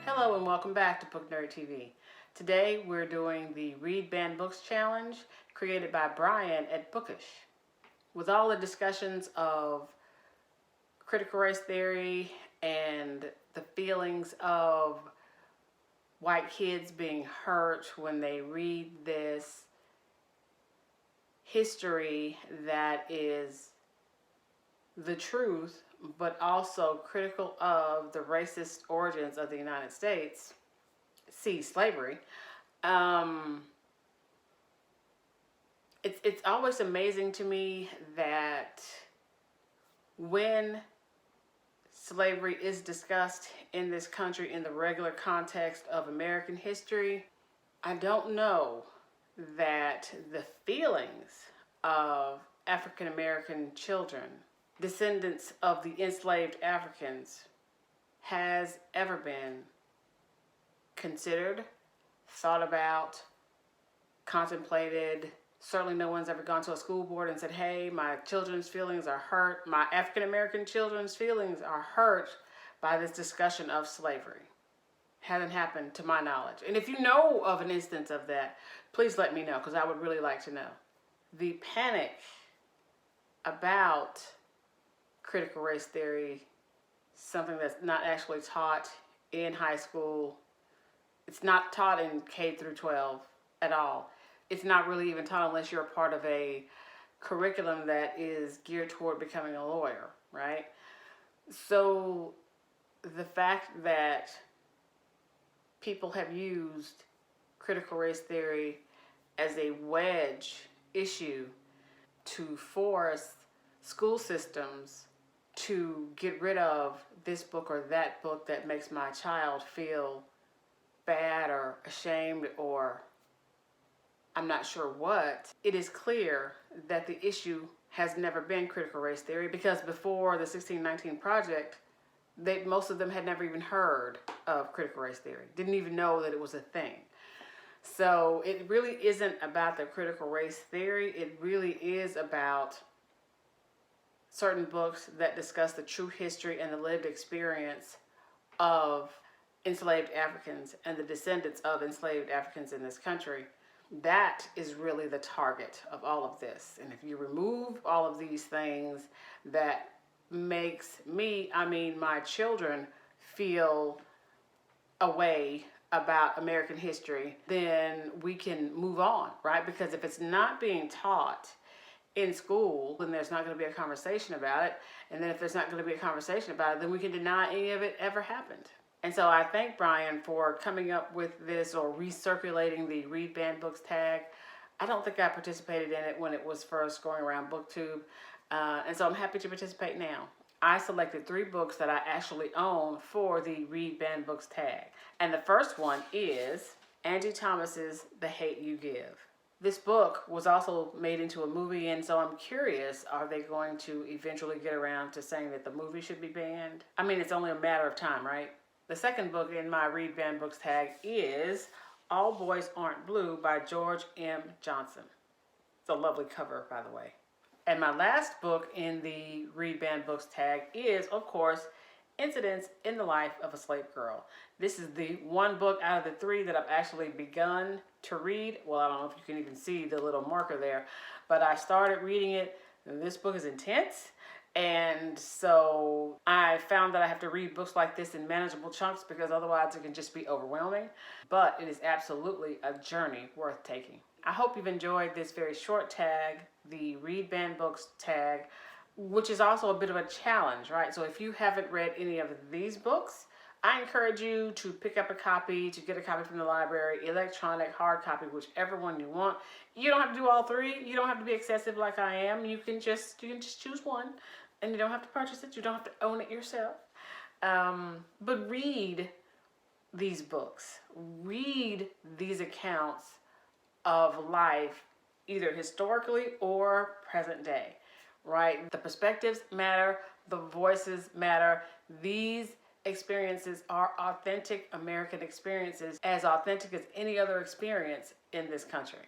Hello and welcome back to Book Nerd TV. Today we're doing the Read Banned Books Challenge created by Brian at Bookish. With all the discussions of critical race theory and the feelings of white kids being hurt when they read this history that is the truth, but also critical of the racist origins of the United States, slavery. It's always amazing to me that when slavery is discussed in this country in the regular context of American history, I don't know that the feelings of African American children, descendants of the enslaved Africans, has ever been considered, thought about, contemplated. Certainly no one's ever gone to a school board and said, hey, my children's feelings are hurt, my African American children's feelings are hurt by this discussion of slavery. Hasn't happened to my knowledge. And if you know of an instance of that, please let me know, because I would really like to know. The panic about critical race theory, something that's not actually taught in high school. It's not taught in K through 12 at all. It's not really even taught unless you're a part of a curriculum that is geared toward becoming a lawyer, right? So the fact that people have used critical race theory as a wedge issue to force school systems to get rid of this book or that book that makes my child feel bad or ashamed or I'm not sure what, it is clear that the issue has never been critical race theory, because before the 1619 Project, most of them had never even heard of critical race theory, didn't even know that it was a thing. So it really isn't about the critical race theory. It really is about certain books that discuss the true history and the lived experience of enslaved Africans and the descendants of enslaved Africans in this country. That is really the target of all of this. And if you remove all of these things that makes me, my children, feel a way about American history, then we can move on, right? Because if it's not being taught in school, then there's not going to be a conversation about it. And then if there's not going to be a conversation about it, then we can deny any of it ever happened. And so I thank Brian for coming up with this, or recirculating the Read Banned Books tag. I don't think I participated in it when it was first going around BookTube. And so I'm happy to participate now. I selected 3 books that I actually own for the Read Banned Books tag. And the first one is Angie Thomas's The Hate You Give. This book was also made into a movie, and so I'm curious, are they going to eventually get around to saying that the movie should be banned? I mean, it's only a matter of time, right? The second book in my Read Banned Books tag is All Boys Aren't Blue by George M. Johnson. It's a lovely cover, by the way. And my last book in the Read Banned Books tag is, of course, Incidents in the Life of a Slave Girl. This is the one book out of the 3 that I've actually begun to read. Well, I don't know if you can even see the little marker there, but I started reading it, and this book is intense. And so I found that I have to read books like this in manageable chunks, because otherwise it can just be overwhelming. But it is absolutely a journey worth taking. I hope you've enjoyed this very short tag, the Read Banned Books tag, which is also a bit of a challenge, right? So if you haven't read any of these books, I encourage you to pick up a copy, to get a copy from the library, electronic, hard copy, whichever one you want. You don't have to do all 3. You don't have to be excessive like I am. You can just choose one, and you don't have to purchase it. You don't have to own it yourself. But read these books. Read these accounts of life, either historically or present day, right? The perspectives matter. The voices matter. These experiences are authentic American experiences, as authentic as any other experience in this country.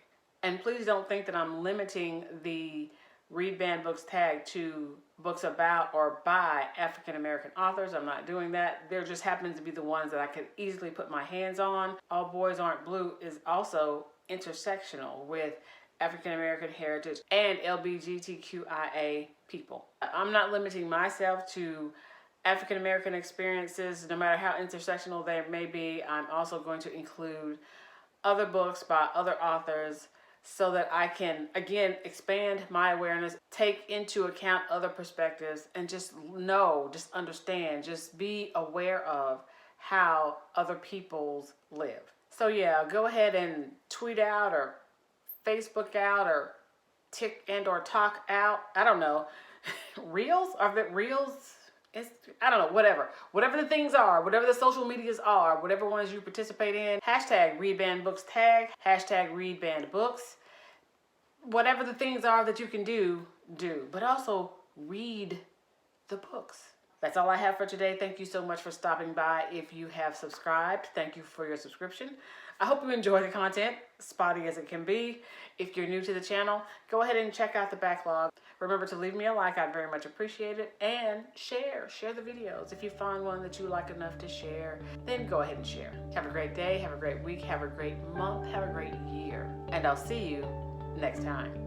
And please don't think that I'm limiting the read banned books tag to books about or by African American authors. I'm not doing that. There just happens to be the ones that I could easily put my hands on. All Boys Aren't Blue is also intersectional with African American heritage and LGBTQIA people. I'm not limiting myself to African American experiences, no matter how intersectional they may be. I'm also going to include other books by other authors so that I can, again, expand my awareness, take into account other perspectives, and just know, just understand, just be aware of how other peoples live. So yeah, go ahead and tweet out or Facebook out or or talk out. I don't know. Reels? Are there reels? I don't know, whatever the things are, whatever the social medias are, whatever ones you participate in, hashtag read banned books tag, hashtag read banned books, whatever the things are that you can do, but also read the books. That's all I have for today. Thank you so much for stopping by. If you have subscribed, thank you for your subscription. I hope you enjoy the content, spotty as it can be. If you're new to the channel, go ahead and check out the backlog. Remember to leave me a like, I'd very much appreciate it. And share the videos. If you find one that you like enough to share, then go ahead and share. Have a great day, have a great week, have a great month, have a great year. And I'll see you next time.